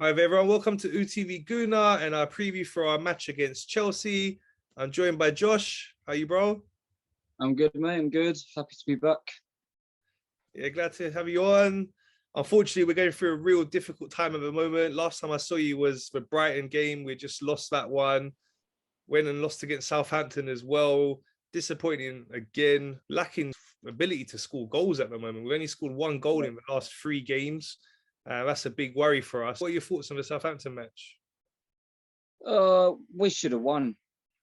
Hi everyone, welcome to UTV Guna and our preview for our match against Chelsea. I'm joined by Josh. How you, bro? I'm good, mate. I'm good. Happy to be back. Yeah, glad to have you on. Unfortunately, we're going through a real difficult time at the moment. Last time I saw you was the Brighton game. We just lost that one. Went and lost against Southampton as well. Disappointing again. Lacking ability to score goals at the moment. We've only scored one goal in the last 3 games. That's a big worry for us. What are your thoughts on the Southampton match? We should have won.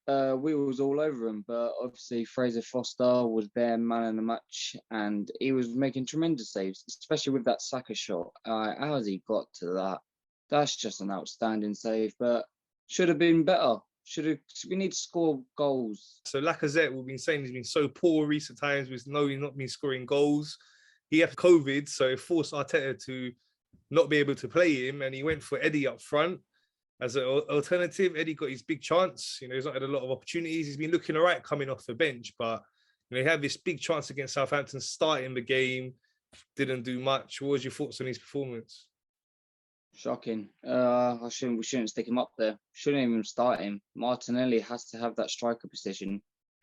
We was all over him, but obviously Fraser Foster was their man in the match, and he was making tremendous saves, especially with that Saka shot. How has he got to that? That's just an outstanding save, but should have been better. We need to score goals. So Lacazette, we've been saying he's been so poor recent times. We know he's not been scoring goals. He had COVID, so it forced Arteta to not be able to play him, and he went for Eddie up front as an alternative. Eddie got his big chance. He's not had a lot of opportunities. He's been looking all right coming off the bench, but he had this big chance against Southampton starting the game, didn't do much. What was your thoughts on his performance? Shocking. We shouldn't stick him up there. Shouldn't even start him. Martinelli has to have that striker position.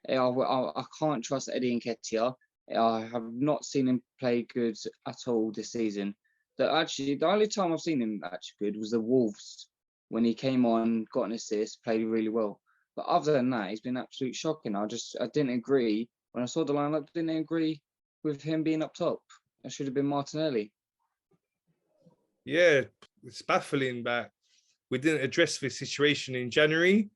I can't trust Eddie Nketiah. I have not seen him play good at all this season. The only time I've seen him actually good was the Wolves when he came on, got an assist, played really well. But other than that, he's been absolute shocking. I didn't agree when I saw the lineup. Didn't agree with him being up top. It should have been Martinelli. Yeah, it's baffling that we didn't address this situation in January.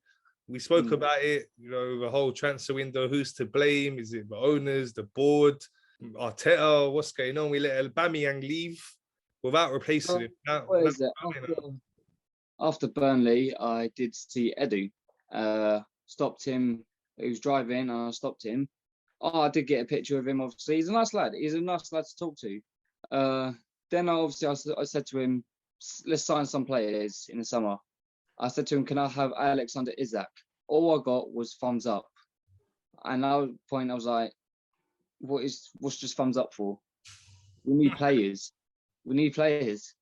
We spoke about it, the whole transfer window. Who's to blame? Is it the owners, the board, Arteta? What's going on? We let Aubameyang leave without replacing him. What is it? After Burnley, I did see Edu. Stopped him. He was driving, and I stopped him. I did get a picture of him. Obviously, he's a nice lad. He's a nice lad to talk to. Then I said to him, let's sign some players in the summer. I said to him, can I have Alexander Isak? All I got was thumbs up. And at that point, I was like, what's just thumbs up for? We need players. We need players.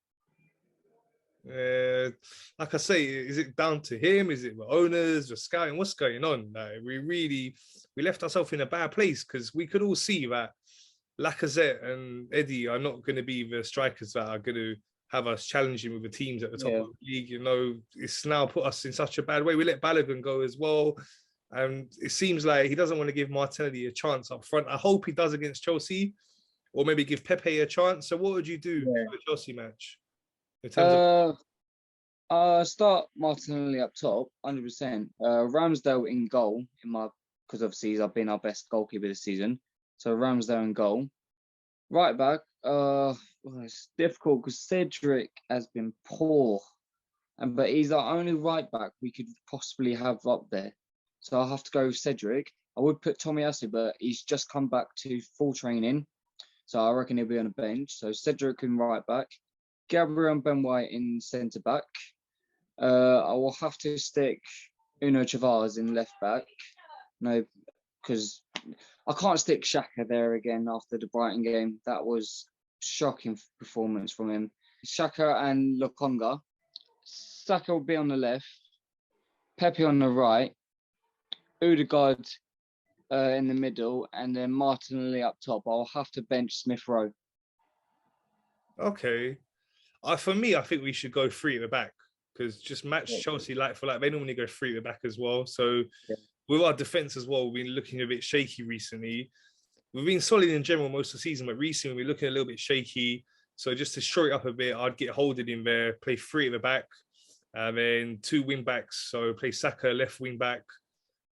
Like I say, is it down to him? Is it the owners, the scouting? What's going on? We left ourselves in a bad place because we could all see that Lacazette and Eddie are not going to be the strikers that are going to have us challenging with the teams at the top of the league. It's now put us in such a bad way. We let Balogun go as well. And it seems like he doesn't want to give Martinelli a chance up front. I hope he does against Chelsea, or maybe give Pepe a chance. So what would you do for the Chelsea match? In terms of start Martinelli up top, 100%. Ramsdale in goal, because obviously he's been our best goalkeeper this season. So Ramsdale in goal. Right back, it's difficult because Cedric has been poor, but he's our only right back we could possibly have up there. So I'll have to go with Cedric. I would put Tomiyasu, but he's just come back to full training, so I reckon he'll be on the bench. So Cedric in right back, Gabriel and Ben White in centre back. I will have to stick Uno Chavez in left back. No, because I can't stick Xhaka there again after the Brighton game. That was shocking performance from him. Xhaka and Lokonga. Saka will be on the left, Pepe on the right, Odegaard in the middle, and then Martinelli up top. I'll have to bench Smith Rowe. Okay. For me, I think we should go 3 at the back because just match Chelsea like for like. They normally go 3 at the back as well. So with our defence as well, we've been looking a bit shaky recently. We've been solid in general most of the season, but recently we're looking a little bit shaky. So just to shore it up a bit, I'd get Holding in there, play 3 at the back, and then 2 wing backs. So play Saka left wing back,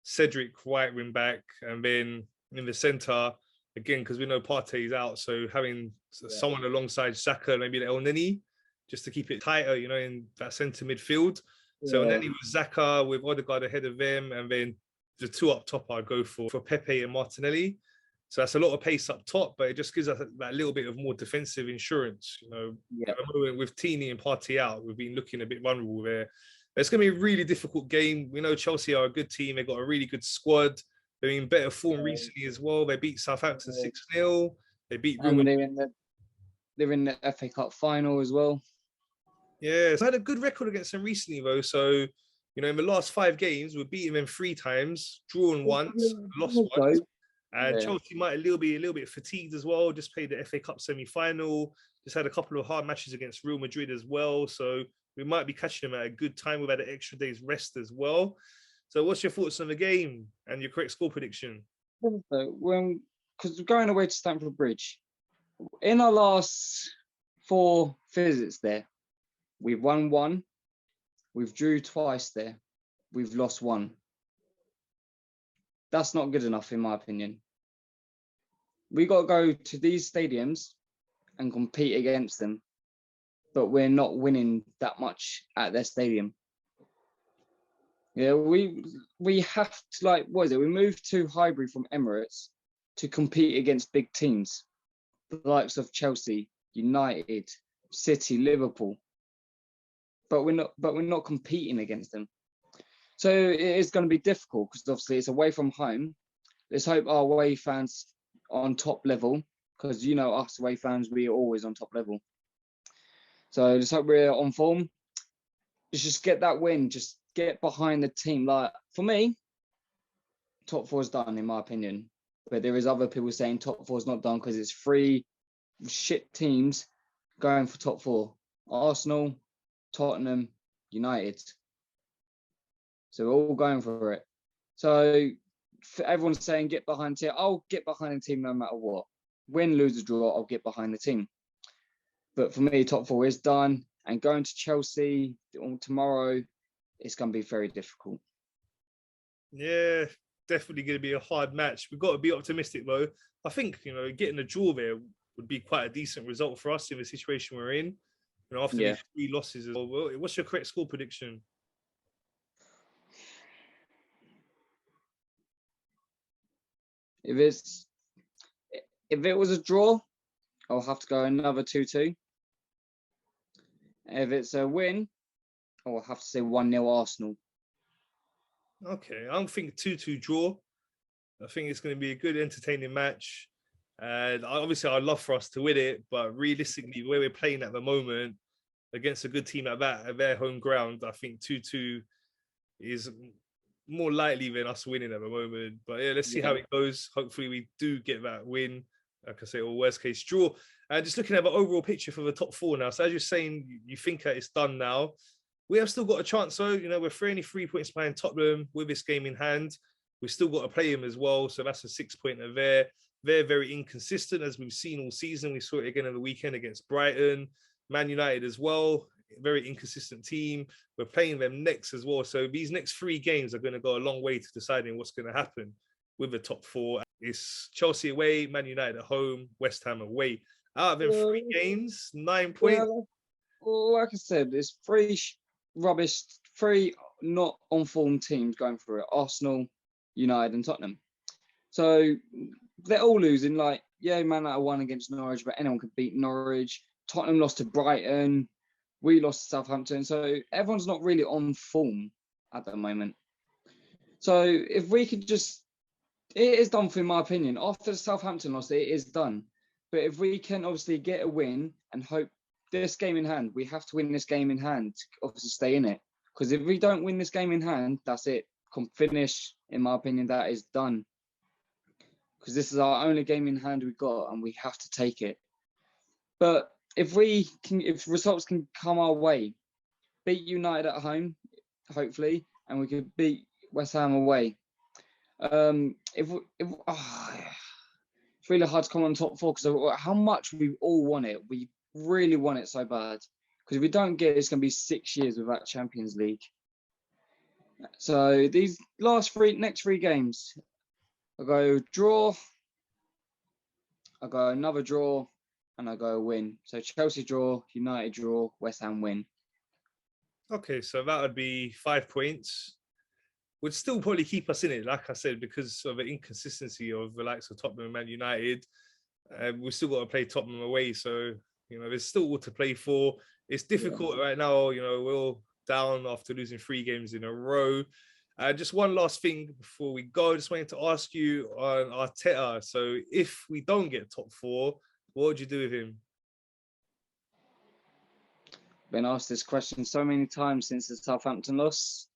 Cedric right wing back, and then in the centre, again, because we know Partey's out, so having someone alongside Saka, maybe El Nini, just to keep it tighter, in that centre midfield. So Nini with Xhaka, with Odegaard ahead of them, and then the 2 up top I'd go for Pepe and Martinelli. So that's a lot of pace up top, but it just gives us that little bit of more defensive insurance. At the moment with Tini and Partey out, we've been looking a bit vulnerable there. It's going to be a really difficult game. We know Chelsea are a good team. They've got a really good squad. They're in better form recently as well. They beat Southampton 6-0. They beat Real Madrid. They're in the FA Cup final as well. Yeah, so I had a good record against them recently, though. So, you know, in the last 5 games, we've beaten them 3 times, drawn once, lost once. So, And yeah. Chelsea might be a little bit fatigued as well. Just played the FA Cup semi-final. Just had a couple of hard matches against Real Madrid as well. So we might be catching them at a good time. We've had an extra day's rest as well. So what's your thoughts on the game and your correct score prediction? Because we're going away to Stamford Bridge, in our last 4 visits there, we've won 1, we've drew twice there, we've lost 1. That's not good enough, in my opinion. We got to go to these stadiums and compete against them, but we're not winning that much at their stadium. Yeah, we have to, like, what is it? We moved to Highbury from Emirates to compete against big teams, the likes of Chelsea, United, City, Liverpool. But we're not competing against them. So it is going to be difficult because obviously it's away from home. Let's hope our away fans are on top level, because you know us away fans, we are always on top level. So let's hope we're on form. Let's just get that win. Just get behind the team. Like, for me, top 4 is done, in my opinion. But there is other people saying top 4 is not done because it's 3 shit teams going for top 4. Arsenal, Tottenham, United. So we're all going for it. So everyone's saying get behind the team. I'll get behind the team no matter what. Win, lose, or draw, I'll get behind the team. But for me, top 4 is done. And going to Chelsea tomorrow, it's going to be very difficult. Yeah, definitely going to be a hard match. We've got to be optimistic, though. I think, you know, getting a draw there would be quite a decent result for us in the situation we're in. You know, after these 3 losses as well. What's your correct score prediction? If it was a draw, I'll have to go another 2-2. If it's a win, I'll have to say 1-0 Arsenal. Okay, I don't think 2-2 draw. I think it's going to be a good, entertaining match. And obviously, I'd love for us to win it, but realistically, the way we're playing at the moment against a good team like that at their home ground, I think 2-2 is more likely than us winning at the moment. But yeah, let's see how it goes. Hopefully, we do get that win. Like I say, or worst case draw. And just looking at the overall picture for the top 4 now. So as you're saying, you think that it's done now. We have still got a chance, though. You know, we're only 3 points behind Tottenham with this game in hand. We've still got to play him as well. So that's a 6-pointer there. They're very inconsistent, as we've seen all season. We saw it again on the weekend against Brighton. Man United as well. Very inconsistent team. We're playing them next as well. So these next 3 games are going to go a long way to deciding what's going to happen with the top 4. It's Chelsea away, Man United at home, West Ham away. Out of them 3 games, 9 points. Like I said, it's 3 rubbish, 3 not on form teams going through it. Arsenal, United and Tottenham. So they're all losing. Like, yeah, Man United won against Norwich, but anyone could beat Norwich. Tottenham lost to Brighton. We lost to Southampton. So everyone's not really on form at the moment. So if we could just, it is done for, in my opinion. After the Southampton loss, it is done. But if we can obviously get a win and hope this game in hand, we have to win this game in hand to obviously stay in it. Because if we don't win this game in hand, that's it. Finish, in my opinion, that is done. Because this is our only game in hand we've got and we have to take it. But if results can come our way, beat United at home, hopefully, and we could beat West Ham away. It's really hard to come on top 4 because how much we all want it. We really want it so bad. Because if we don't get it, it's going to be 6 years without Champions League. So these next 3 games, I go draw, I go another draw, and I go win. So Chelsea draw, United draw, West Ham win. Okay, so that would be 5 points. Would still probably keep us in it, like I said, because of the inconsistency of the likes of Tottenham and Man United. We've still got to play Tottenham away, so you know there's still all to play for. It's difficult right now. You know, we're all down after losing 3 games in a row. Just one last thing before we go. Just wanted to ask you on Arteta. So if we don't get top 4, what would you do with him? been asked this question so many times since the Southampton loss.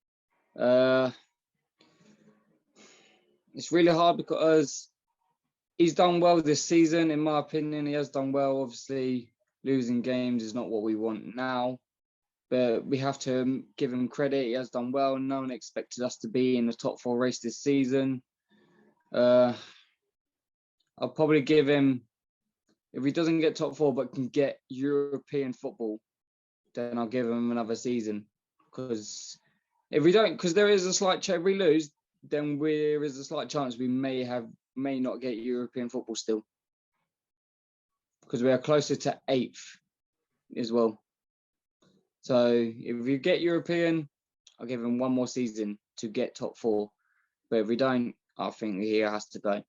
It's really hard because he's done well this season, in my opinion. He has done well. Obviously, losing games is not what we want now, but we have to give him credit. He has done well. No one expected us to be in the top 4 race this season. I'll probably give him, if he doesn't get top 4 but can get European football, then I'll give him another season. Because if we don't, because there is a slight chance we lose, then there is a slight chance we may not get European football still. Because we are closer to 8th as well. So if we get European, I'll give him one more season to get top 4. But if we don't, I think he has to go.